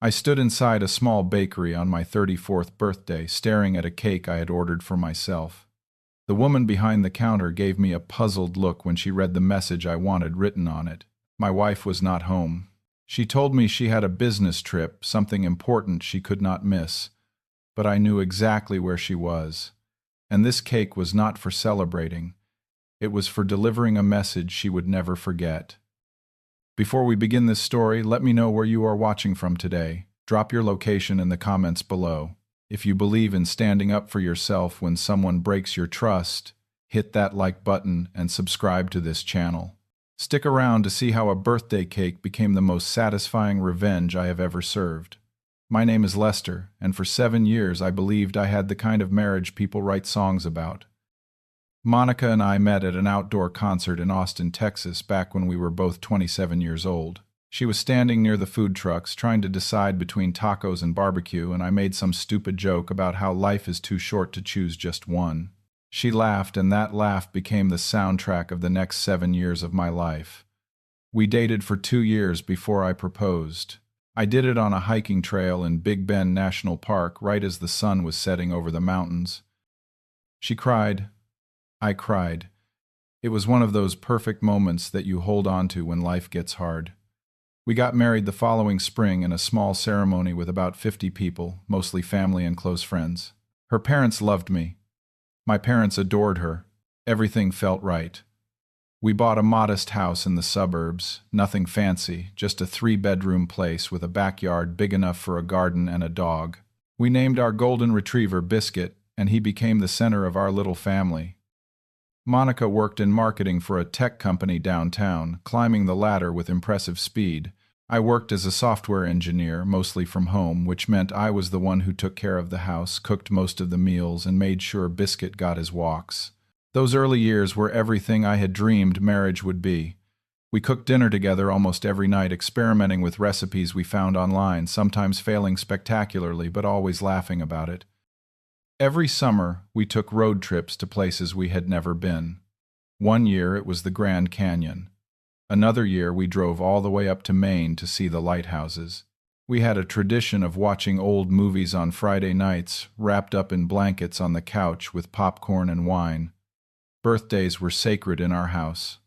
I stood inside a small bakery on my 34th birthday, staring at a cake I had ordered for myself. The woman behind the counter gave me a puzzled look when she read the message I wanted written on it. My wife was not home. She told me she had a business trip, something important she could not miss. But I knew exactly where she was. And this cake was not for celebrating. It was for delivering a message she would never forget. Before we begin this story, let me know where you are watching from today. Drop your location in the comments below. If you believe in standing up for yourself when someone breaks your trust, hit that like button and subscribe to this channel. Stick around to see how a birthday cake became the most satisfying revenge I have ever served. My name is Lester, and for 7 years I believed I had the kind of marriage people write songs about. Monica and I met at an outdoor concert in Austin, Texas, back when we were both 27 years old. She was standing near the food trucks, trying to decide between tacos and barbecue, and I made some stupid joke about how life is too short to choose just one. She laughed, and that laugh became the soundtrack of the next 7 years of my life. We dated for 2 years before I proposed. I did it on a hiking trail in Big Bend National Park right as the sun was setting over the mountains. She cried. I cried. It was one of those perfect moments that you hold on to when life gets hard. We got married the following spring in a small ceremony with about 50 people, mostly family and close friends. Her parents loved me. My parents adored her. Everything felt right. We bought a modest house in the suburbs, nothing fancy, just a 3-bedroom place with a backyard big enough for a garden and a dog. We named our golden retriever Biscuit, and he became the center of our little family. Monica worked in marketing for a tech company downtown, climbing the ladder with impressive speed. I worked as a software engineer, mostly from home, which meant I was the one who took care of the house, cooked most of the meals, and made sure Biscuit got his walks. Those early years were everything I had dreamed marriage would be. We cooked dinner together almost every night, experimenting with recipes we found online, sometimes failing spectacularly, but always laughing about it. Every summer, we took road trips to places we had never been. One year, it was the Grand Canyon. Another year, we drove all the way up to Maine to see the lighthouses. We had a tradition of watching old movies on Friday nights, wrapped up in blankets on the couch with popcorn and wine. Birthdays were sacred in our house.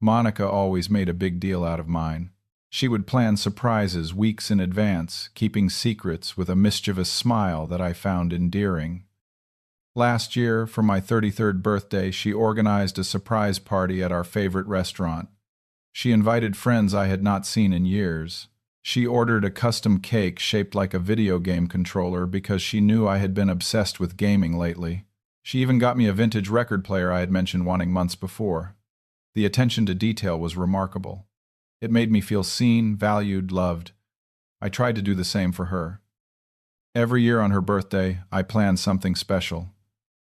Monica always made a big deal out of mine. She would plan surprises weeks in advance, keeping secrets with a mischievous smile that I found endearing. Last year, for my 33rd birthday, she organized a surprise party at our favorite restaurant. She invited friends I had not seen in years. She ordered a custom cake shaped like a video game controller because she knew I had been obsessed with gaming lately. She even got me a vintage record player I had mentioned wanting months before. The attention to detail was remarkable. It made me feel seen, valued, loved. I tried to do the same for her. Every year on her birthday, I planned something special.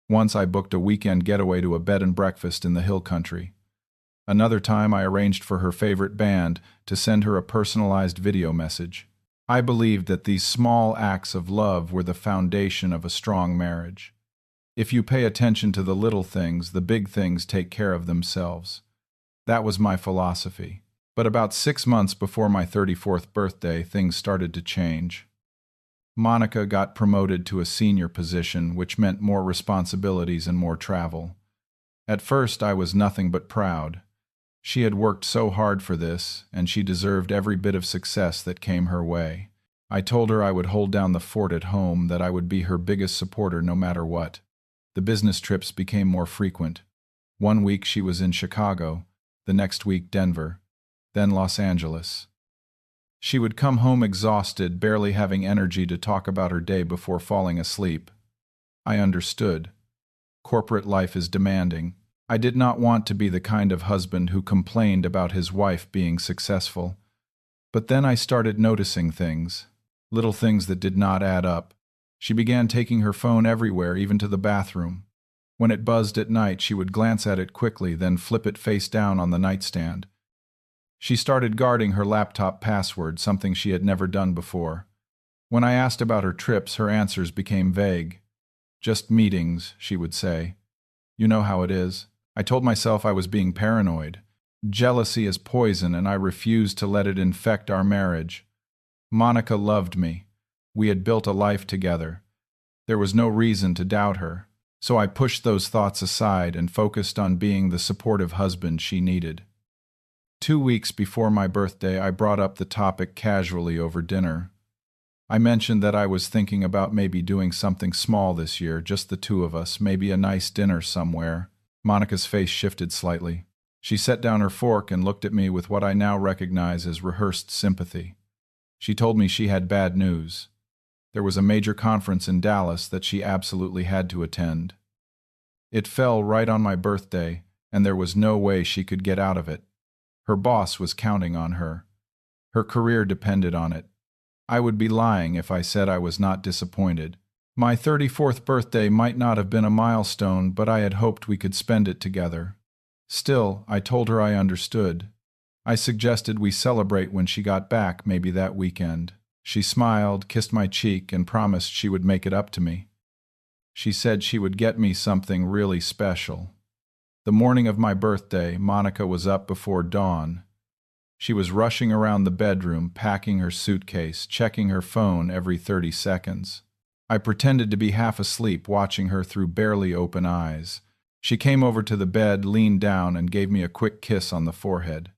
Once I booked a weekend getaway to a bed and breakfast in the hill country. Another time I arranged for her favorite band to send her a personalized video message. I believed that these small acts of love were the foundation of a strong marriage. If you pay attention to the little things, the big things take care of themselves. That was my philosophy. But about 6 months before my 34th birthday, things started to change. Monica got promoted to a senior position, which meant more responsibilities and more travel. At first, I was nothing but proud. She had worked so hard for this, and she deserved every bit of success that came her way. I told her I would hold down the fort at home, that I would be her biggest supporter no matter what. The business trips became more frequent. One week she was in Chicago, the next week Denver, then Los Angeles. She would come home exhausted, barely having energy to talk about her day before falling asleep. I understood. Corporate life is demanding. I did not want to be the kind of husband who complained about his wife being successful. But then I started noticing things, little things that did not add up. She began taking her phone everywhere, even to the bathroom. When it buzzed at night, she would glance at it quickly, then flip it face down on the nightstand. She started guarding her laptop password, something she had never done before. When I asked about her trips, her answers became vague. Just meetings, she would say. You know how it is. I told myself I was being paranoid. Jealousy is poison, and I refused to let it infect our marriage. Monica loved me. We had built a life together. There was no reason to doubt her, so I pushed those thoughts aside and focused on being the supportive husband she needed. 2 weeks before my birthday, I brought up the topic casually over dinner. I mentioned that I was thinking about maybe doing something small this year, just the two of us, maybe a nice dinner somewhere. Monica's face shifted slightly. She set down her fork and looked at me with what I now recognize as rehearsed sympathy. She told me she had bad news. There was a major conference in Dallas that she absolutely had to attend. It fell right on my birthday, and there was no way she could get out of it. Her boss was counting on her. Her career depended on it. I would be lying if I said I was not disappointed. My 34th birthday might not have been a milestone, but I had hoped we could spend it together. Still, I told her I understood. I suggested we celebrate when she got back, maybe that weekend. She smiled, kissed my cheek, and promised she would make it up to me. She said she would get me something really special. The morning of my birthday, Monica was up before dawn. She was rushing around the bedroom, packing her suitcase, checking her phone every 30 seconds. I pretended to be half asleep, watching her through barely open eyes. She came over to the bed, leaned down, and gave me a quick kiss on the forehead.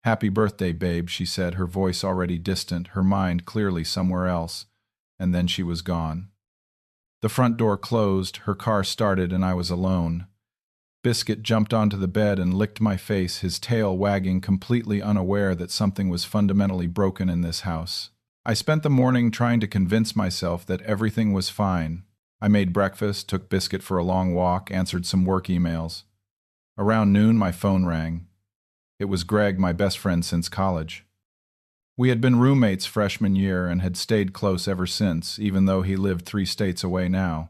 "Happy birthday, babe," she said, her voice already distant, her mind clearly somewhere else, and then she was gone. The front door closed, her car started, and I was alone. Biscuit jumped onto the bed and licked my face, his tail wagging, completely unaware that something was fundamentally broken in this house. I spent the morning trying to convince myself that everything was fine. I made breakfast, took Biscuit for a long walk, answered some work emails. Around noon, my phone rang. It was Greg, my best friend since college. We had been roommates freshman year and had stayed close ever since, even though he lived 3 states away now.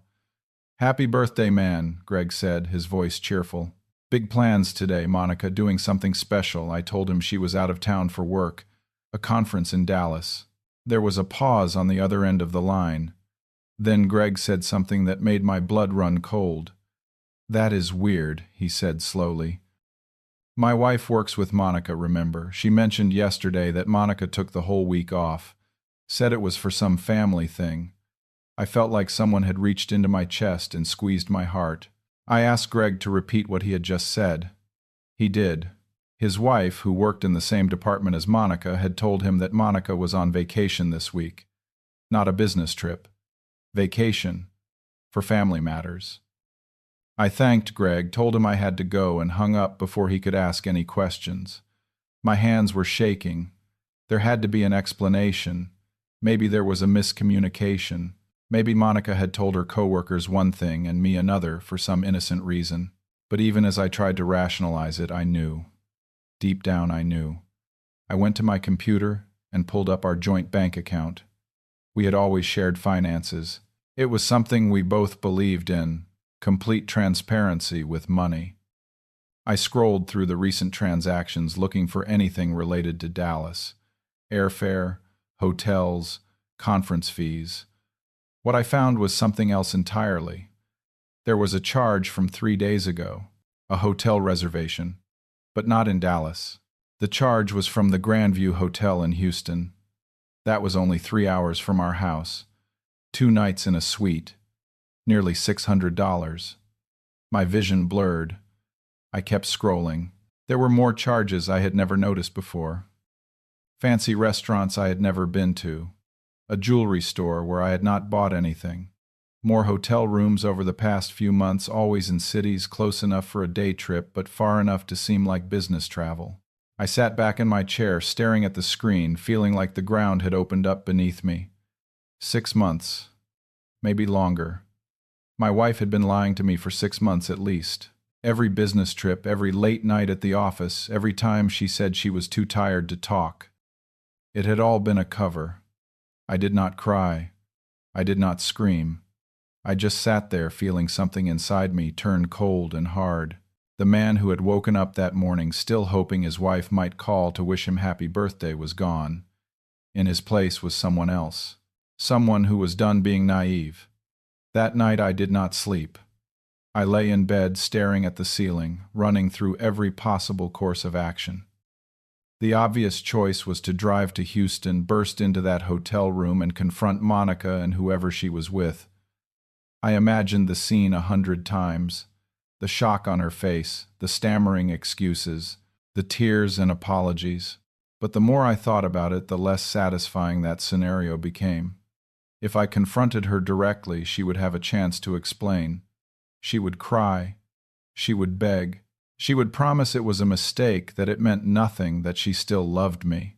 "Happy birthday, man," Greg said, his voice cheerful. "Big plans today, Monica, doing something special." I told him she was out of town for work, a conference in Dallas. There was a pause on the other end of the line. Then Greg said something that made my blood run cold. "That is weird," he said slowly. "My wife works with Monica, remember? She mentioned yesterday that Monica took the whole week off. Said it was for some family thing. I felt like someone had reached into my chest and squeezed my heart. I asked Greg to repeat what he had just said. He did. His wife, who worked in the same department as Monica, had told him that Monica was on vacation this week. Not a business trip. Vacation. For family matters. I thanked Greg, told him I had to go, and hung up before he could ask any questions. My hands were shaking. There had to be an explanation. Maybe there was a miscommunication. Maybe Monica had told her coworkers one thing and me another for some innocent reason. But even as I tried to rationalize it, I knew. Deep down, I knew. I went to my computer and pulled up our joint bank account. We had always shared finances. It was something we both believed in, complete transparency with money. I scrolled through the recent transactions looking for anything related to Dallas. Airfare, hotels, conference fees. What I found was something else entirely. There was a charge from 3 days ago, a hotel reservation, but not in Dallas. The charge was from the Grandview Hotel in Houston. That was only 3 hours from our house. 2 nights in a suite. Nearly $600. My vision blurred. I kept scrolling. There were more charges I had never noticed before. Fancy restaurants I had never been to. A jewelry store where I had not bought anything. More hotel rooms over the past few months, always in cities close enough for a day trip but far enough to seem like business travel. I sat back in my chair, staring at the screen, feeling like the ground had opened up beneath me. 6 months. Maybe longer. My wife had been lying to me for 6 months at least. Every business trip, every late night at the office, every time she said she was too tired to talk. It had all been a cover. I did not cry. I did not scream. I just sat there feeling something inside me turn cold and hard. The man who had woken up that morning still hoping his wife might call to wish him happy birthday was gone. In his place was someone else. Someone who was done being naive. That night I did not sleep. I lay in bed staring at the ceiling, running through every possible course of action. The obvious choice was to drive to Houston, burst into that hotel room, and confront Monica and whoever she was with. I imagined the scene 100 times. The shock on her face, the stammering excuses, the tears and apologies. But the more I thought about it, the less satisfying that scenario became. If I confronted her directly, she would have a chance to explain. She would cry. She would beg. She would promise it was a mistake, that it meant nothing, that she still loved me.